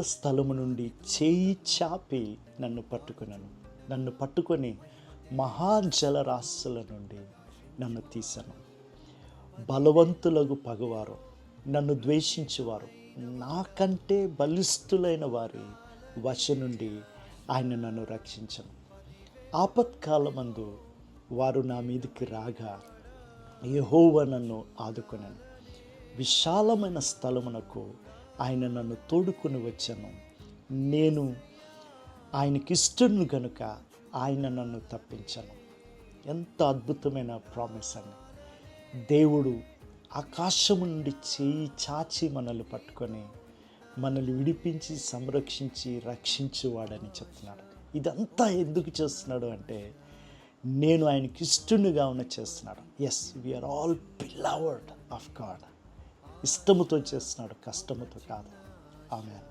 స్థలము నుండి చేయి చాపి నన్ను పట్టుకొని మహాజలరాశుల నుండి నన్ను తీశాను. బలవంతులకు పగవారు, నన్ను ద్వేషించువారు, నాకంటే బలిష్ఠులైన వారి వశ నుండి ఆయన నన్ను రక్షించను. ఆపత్కాలమందు వారు నా మీదకి రాగా యెహోవా నన్ను ఆదుకొనెను. విశాలమైన స్థలమునకు ఆయన నన్ను తోడుకొని వచ్చాను. నేను ఆయనకిష్టను గనుక ఆయన నన్ను తప్పించను. ఎంత అద్భుతమైన ప్రామిస్ అండి. దేవుడు ఆకాశము నుండి చేయి చాచి మనల్ని పట్టుకొని మనల్ని విడిపించి సంరక్షించి రక్షించువాడని చెప్తున్నాడు. ఇదంతా ఎందుకు చేస్తున్నాడు అంటే నేను ఆయనకి ఇష్టనుగా చేస్తున్నాడు. Yes, we are all beloved of God. ఇష్టముతో చేస్తున్నాడు, కష్టముతో కాదు. ఆమేన్.